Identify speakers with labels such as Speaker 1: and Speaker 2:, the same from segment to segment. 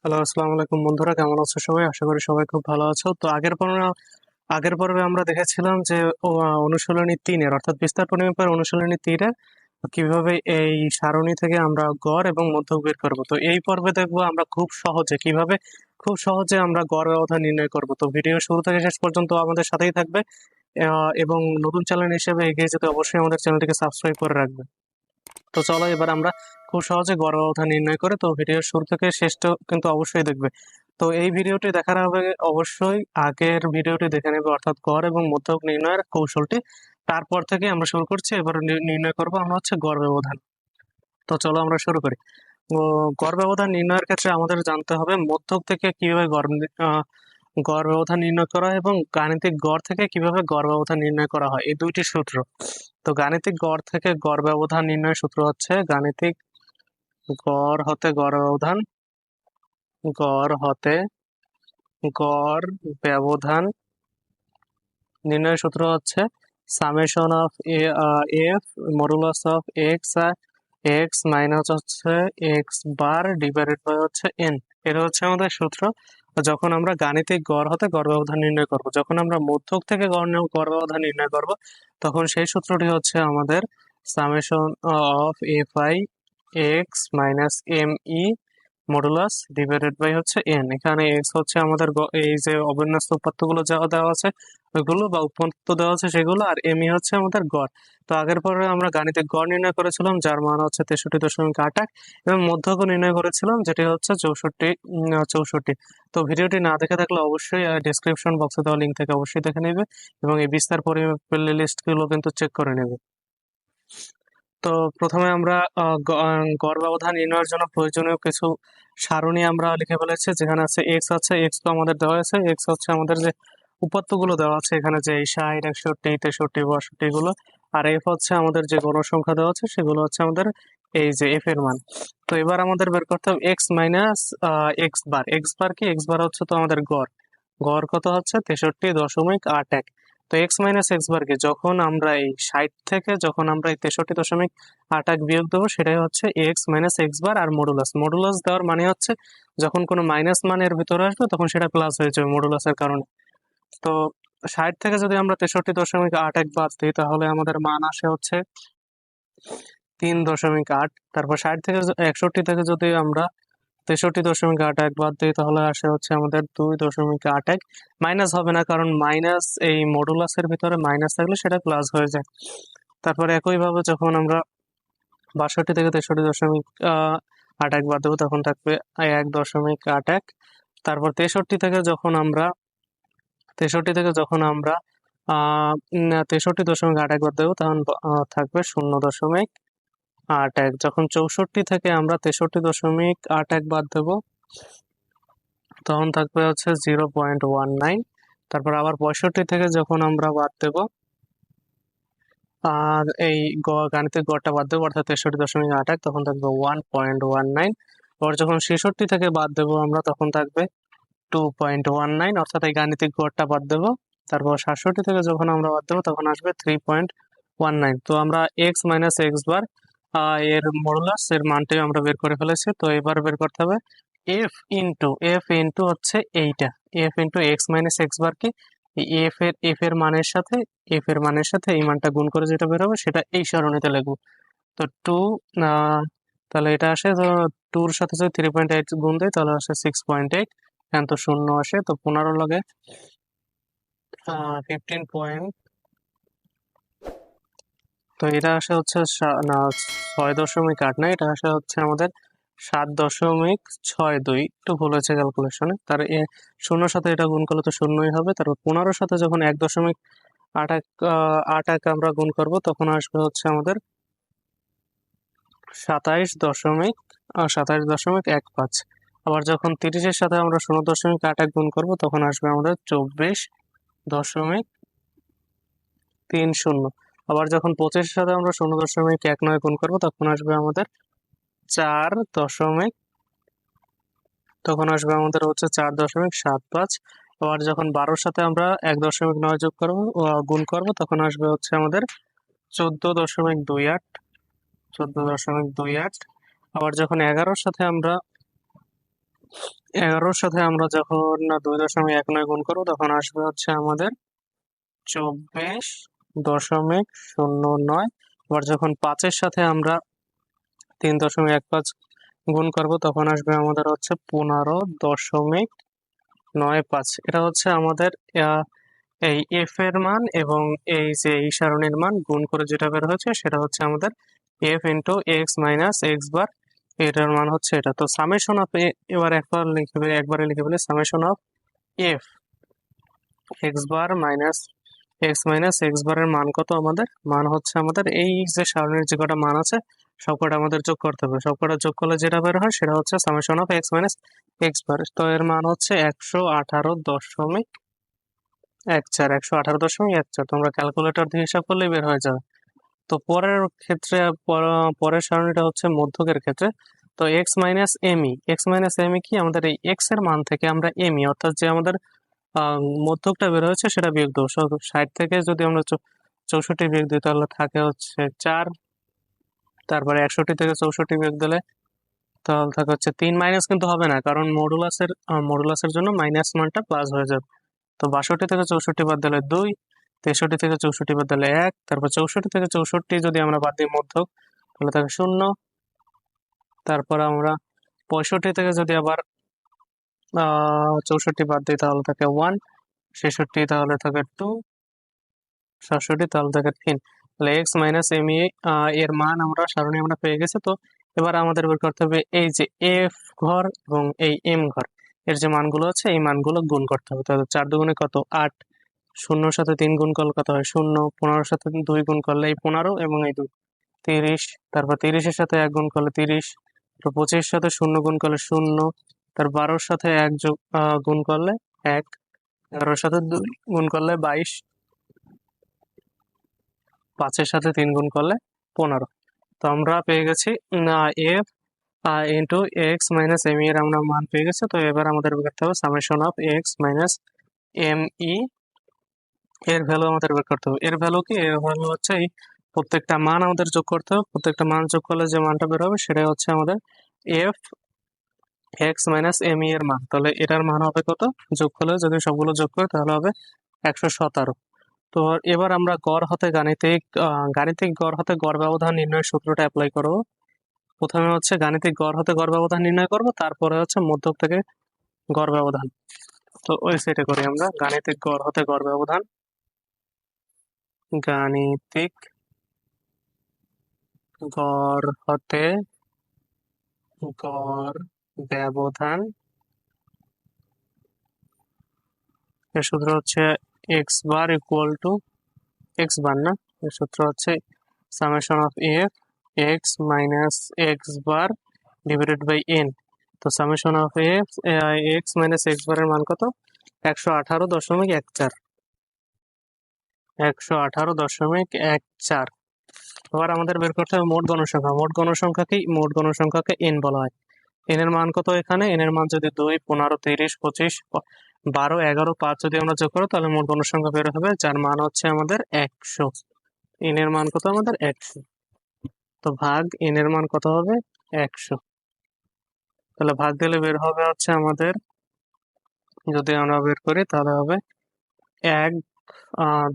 Speaker 1: Hello, আসসালামু আলাইকুম বন্ধুরা, কেমন আছো সবাই? আশা করি সবাই খুব ভালো আছো। তো আগের পর্বে আমরা দেখেছিলাম যে অনুশীলনী ৩ এর অর্থাৎ বিস্তার পরিমাপের অনুশীলনী ৩ এর কিভাবে এই সারণী থেকে আমরা গড় এবং মধ্যক বের করব। তো এই পর্বে দেখবো আমরা খুব সহজে আমরা গড় ব্যবধান নির্ণয় করব। তো ভিডিও শুরু থেকে শেষ পর্যন্ত আমাদের সাথেই থাকবে এবং নতুন চ্যানেল হিসেবে এগিয়ে যেতে অবশ্যই আমাদের চ্যানেলটিকে সাবস্ক্রাইব করে রাখবে। তো চলো এবার আমরা খুব সহজে গড় ব্যবধান নির্ণয় করে তো ভিডিওর শুরু থেকে শেষটা কিন্তু অবশ্যই দেখবে। তো এই ভিডিওটি দেখার আগে অবশ্যই আগের ভিডিওটি দেখে নেবে, অর্থাৎ গড় এবং মধ্যক নির্ণয়ের কৌশলটি। তারপর থেকে আমরা শুরু করছি, এবার নির্ণয় করব আমরা হচ্ছে গড় ব্যবধান। তো চলো আমরা শুরু করি। গড় ব্যবধান নির্ণয়ের ক্ষেত্রে আমাদের জানতে হবে মধ্যক থেকে কিভাবে গড় ব্যবধান নির্ণয় করা হয় এবং গাণিতিক গড় থেকে কিভাবে গড় ব্যবধান নির্ণয় করা হয়, এই দুইটি সূত্র। তো গাণিতিক গড় থেকে গড় ব্যবধান নির্ণয়ের সূত্র হচ্ছে গাণিতিক গড় হতে গড় ব্যবধান, গড় হতে গড় ব্যবধান নির্ণয়ের সূত্র হচ্ছে summation of F modulus of x minus হচ্ছে এক্স বার ডিভাইডেড বাই হচ্ছে এন। এটা হচ্ছে আমাদের সূত্র যখন আমরা গাণিতিক গড় হতে গড় ব্যবধান নির্ণয় করব। যখন আমরা মধ্যক থেকে গড় ব্যবধান নির্ণয় করব তখন সেই সূত্রটি হচ্ছে আমাদের summation of f i x minus m e modulus divided by হচ্ছে এন। এখানে এক্স হচ্ছে আমাদের এই যে অবিন্যস্ত উপাত্তগুলো যা দেওয়া আছে ওইগুলো বা উপাত্ত দেওয়া আছে সেগুলো, আর এম ই হচ্ছে আমাদের গড়। তো আগের পরে আমরা গাণিতিক গড় নির্ণয় করেছিলাম যার মান হচ্ছে 63.88 এবং মধ্যক নির্ণয় করেছিলাম যেটি হচ্ছে 64। তো ভিডিওটি না দেখে থাকলে অবশ্যই ডিসক্রিপশন বক্সে দেওয়া লিঙ্ক থেকে অবশ্যই দেখে নেবে এবং এই বিস্তার পরিমাপ প্লে লিস্টগুলো কিন্তু চেক করে নেবে। তো প্রথমে আমরা গড় ব্যবধান নির্ণয়ের জন্য প্রয়োজনীয় কিছু সারণী আমরা লিখে ফেলেছি, যেখানে আছে এক্স আছে, এক্স তো আমাদের দেওয়া আছে, এক্স হচ্ছে আমাদের যে উপাত্তগুলো দেওয়া আছে এখানে যে এই 60 61 63 62 গুলো, আর এফ হচ্ছে আমাদের যে গণসংখ্যা দেওয়া আছে সেগুলো হচ্ছে আমাদের এই যে এফ এর মান। তো এবার আমাদের বের করতে হবে এক্স মাইনাস এক্স বার কি, এক্স বার হচ্ছে তো আমাদের গড়। গড় কত হচ্ছে 63.81। তো এক্স মাইনাস এক্স বারকে যখন আমরা এই 60 থেকে যখন আমরা এই 63.8 বিয়োগ দেবো সেটাই হচ্ছে এক্স মাইনাস এক্স বার। আর মডুলাস দেওয়ার মানে হচ্ছে যখন কোনো মাইনাস মান এর ভিতরে আসবে তখন সেটা প্লাস হয়ে যাবে মডুলাসের কারণে। তো 60 থেকে যদি আমরা 63.81 বাদ দিই তাহলে আমাদের মান আসে হচ্ছে 3.8। তারপর 60 থেকে 61 থেকে যদি আমরা 63.81 বাদ দিই তাহলে আসে হচ্ছে আমাদের 2.81। মাইনাস হবে না, কারণ মাইনাস এই মডুলাসের ভিতরে মাইনাস থাকলে সেটা প্লাস হয়ে যায়। তারপরে একইভাবে যখন আমরা 62 থেকে 63.81 বাদ দেবো তখন থাকবে 1.81। তারপর 63 থেকে যখন আমরা 63.81 বাদ দেবো তখন থাকবে 0.81। যখন 64 থেকে আমরা 63.81 বাদ দেবো তখন থাকবে হচ্ছে 0.19। তারপর আবার 65 থেকে যখন আমরা বাদ দেবো আর এই গাণিতিক গড়টা বাদ দেবো অর্থাৎ 63.81 তখন থাকবে 1.19। আবার যখন 66 থেকে বাদ দেবো আমরা তখন থাকবে 2.19 অর্থাৎ এই গাণিতিক গড়টা বাদ দেবো। তারপর 67 থেকে যখন আমরা বাদ দেবো তখন আসবে 3.19। তো আমরা এক্স মাইনাস এক্স বার এর মডুলাস এর মানটি আমরা বের করে ফেলেছি। তো এবার বের করতে হবে এফ ইন্টু হচ্ছে এইটা, f into x minus x bar কি এফ এর মানের সাথে এই মানটা গুণ করে যেটা বের হবে সেটা এই সারণীতে লিখবো। তো টু, তাহলে এটা আসে, তো টুর সাথে যদি 3.8 গুণ দেয় তাহলে আসে 6.8। এখন তো শূন্য আসে, তো 15 লগে 15 তো এটা আসে হচ্ছে না 6.8 না, এটা আসে হচ্ছে আমাদের 7.62। একটু ভুল হয়েছে ক্যালকুলেশনে। তার শূন্যর সাথে এটা গুণ করলে তো শূন্যই হবে। তারপর 15 সাথে যখন 1.8 আমরা গুণ করব তখন আসবে হচ্ছে আমাদের 27.15। আবার যখন 30-এর সাথে আমরা 0.81 গুণ করব তখন আসবে আমাদের 24.30। আবার যখন 25-এর সাথে আমরা 0.19 গুণ করব তখন আসবে আমাদের 4 তখন আসবে আমাদের হচ্ছে 4.75। আবার যখন 12-র সাথে আমরা 1.9 যোগ করবো গুণ করব তখন আসবে হচ্ছে আমাদের 14.28। আবার যখন 11-র সাথে আমরা 11-র সাথে আমরা যখন 2.19 গুণ করবো তখন আসবে হচ্ছে আমাদের 24.09। আবার যখন 5-এর সাথে আমরা 3.15 গুণ করব তখন আসবে আমাদের হচ্ছে 15.95। এটা হচ্ছে আমাদের এই এফ এর মান এবং এই যে এই সারণীর মান গুণ করে যেটা বের হয়েছে সেটা হচ্ছে আমাদের f into x minus x bar. এটার মান হচ্ছে এটা। তো সামেশন অফ এবার একবারে লিখে ফেলি summation of f x bar minus এক্স বারের মান কত? আমাদের মান হচ্ছে আমাদের এই যে সারণীর যে কটা মান আছে সবকটা আমাদের যোগ করতে হবে। সবকটা যোগ করলে যেটা বের হয় সেটা হচ্ছে summation of x minus x bar. তো এর মান হচ্ছে 118.14। তোমরা ক্যালকুলেটর দিয়ে হিসাব করলেই বের হয়ে যাবে। তো পরের ক্ষেত্রে পরের সারণীটা হচ্ছে মধ্যকের ক্ষেত্রে। তো এক্স মাইনাস এম ই কি? আমাদের এই এক্স এর মান থেকে আমরা এম ই অর্থাৎ যে আমাদের মধ্যকটা বের হয়েছে সেটা বিয়োগ দেবো। 60 থেকে যদি আমরা 64 বিয়োগ দিই তাহলে থাকে হচ্ছে 4। তারপরে 61 থেকে 64 বিয়োগ দিলে তাহলে থাকে হচ্ছে 3। মাইনাস কিন্তু হবে না, কারণ মডুলাসের জন্য মাইনাস মানটা প্লাস হয়ে যাবে। তো 62 থেকে 64 বাদ দিলে 2, 63 থেকে 64 বাদ দিলে 1, তারপর 64 থেকে 64 যদি আমরা বাদ দিই মধ্যক তাহলে থাকে 0। তারপর আমরা 65 থেকে যদি আবার 64 বাদ দিই তাহলে থাকে 1, 66 তাহলে থাকে 2, 67 তাহলে থাকে 3। তাহলে এক্স মাইনাস এম ই এর মান সারণী আমরা পেয়ে গেছি। তো এবার আমাদের বের করতে হবে এই যে এফ ঘর এবং এই এম ঘর এর যে মানগুলো আছে এই মানগুলো গুণ করতে হবে। তাহলে 4 দুগুণে কত? 8। 0-র সাথে 3 গুণ করলে কত হয়? 0। 15-র সাথে 2 গুণ করলে এই 15 এবং এই 2 30। তারপর 30-এর সাথে 1 গুণ করলে 30। তো 25-এর সাথে 0 গুণ করলে 0। তার 12-র সাথে 1 গুণ করলে 1। 11-র সাথে 2 গুণ করলে 22। 5-এর সাথে 3 গুণ করলে 15। তো আমরা পেয়ে গেছি f into x minus m এর আমরা মান পেয়ে গেছি। তো এবার আমাদের বের করতে হবে summation of x minus m e এর ভ্যালু আমাদের বের করতে হবে। এর ভ্যালু কি? এর ভ্যালু হচ্ছে এই প্রত্যেকটা মান আমাদের যোগ করতে হবে। প্রত্যেকটা মান যোগ করলে যে মানটা বের হবে সেটাই হচ্ছে আমাদের f x minus m e এর মান। তাহলে এটার মান হবে কত? যোগ করলে যদি সবগুলো যোগ করে তাহলে হবে 117। তো এবার আমরা গাণিতিক গড় হতে গড় ব্যবধান নির্ণয়ের সূত্রটা অ্যাপ্লাই করব। প্রথমে হচ্ছে গাণিতিক গড় হতে গড় ব্যবধান নির্ণয় করব, তারপরে হচ্ছে মধ্যক থেকে গড় ব্যবধান। তো ওই সেটে করি আমরা গাণিতিক গড় হতে গড় ব্যবধান। গাণিতিক গড় হতে গড় ব্যবধান এর সূত্র হচ্ছে x bar equal to x bar না, এর সূত্র হচ্ছে summation of f x minus x bar divided by n. তো summation of f x minus এক্স বারের মান কত? 118.14। 118.14। এবার আমাদের বের করতে হবে মোট গণসংখ্যা। মোট গণসংখ্যাকে এন বলা হয়। এন এর মান কত? এখানে এন এর মান যদি 2, 15, 30, 25, 12, 11, 5 যদি আমরা যোগ করি তাহলে মোট গণসংখ্যা বের হবে, যার মান হচ্ছে আমাদের 100। এন এর মান কত? আমাদের 100। তো ভাগ এন এর মান কত হবে? 100। তাহলে ভাগ দিলে বের হবে হচ্ছে আমাদের, যদি আমরা বের করি তাহলে হবে 1,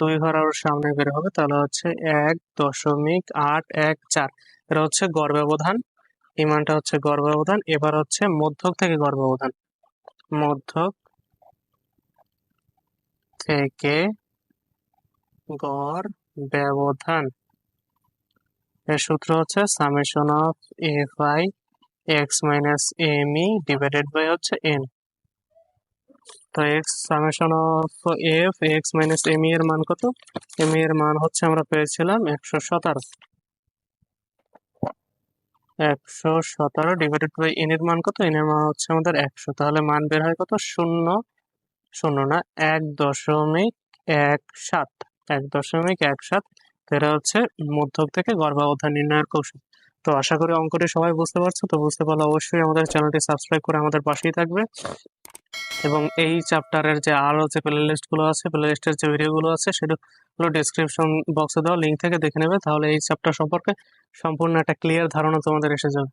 Speaker 1: 2 ঘর আরো সামনে বের হবে তাহলে হচ্ছে 1.814। এটা হচ্ছে গড় ব্যবধান। এই মানটা হচ্ছে গড় ব্যবধান। এবার হচ্ছে মধ্যক থেকে গড় ব্যবধান। মধ্যক থেকে গড় ব্যবধান এর সূত্র হচ্ছে summation of f i x minus m e divided by হচ্ছে এন। তো x summation of f x minus m e এর মান কত? এম ই এর মান হচ্ছে আমরা পেয়েছিলাম 117। 117 ডিভাইডেড বাই এন এর মান কত? এন এর মান হচ্ছে আমাদের 100। তাহলে মান বের হয় কত? 0.0 না, 1.17। 1.17। এটা হচ্ছে মধ্যক থেকে গড় ব্যবধান নির্ণয়ের কৌশল। তো আশা করি অঙ্কটি সবাই বুঝতে পারছো। তো বুঝতে পারলে অবশ্যই আমাদের চ্যানেলটি সাবস্ক্রাইব করে আমাদের পাশেই থাকবে এবং এই চ্যাপ্টারের যে আরো যে প্লে লিস্ট গুলো আছে, প্লে লিস্টের যে ভিডিওগুলো আছে সেগুলো ডেসক্রিপশন বক্সে দেওয়া লিঙ্ক থেকে দেখে নেবে। তাহলে এই চ্যাপ্টার সম্পর্কে সম্পূর্ণ একটা ক্লিয়ার ধারণা তোমাদের এসে যাবে।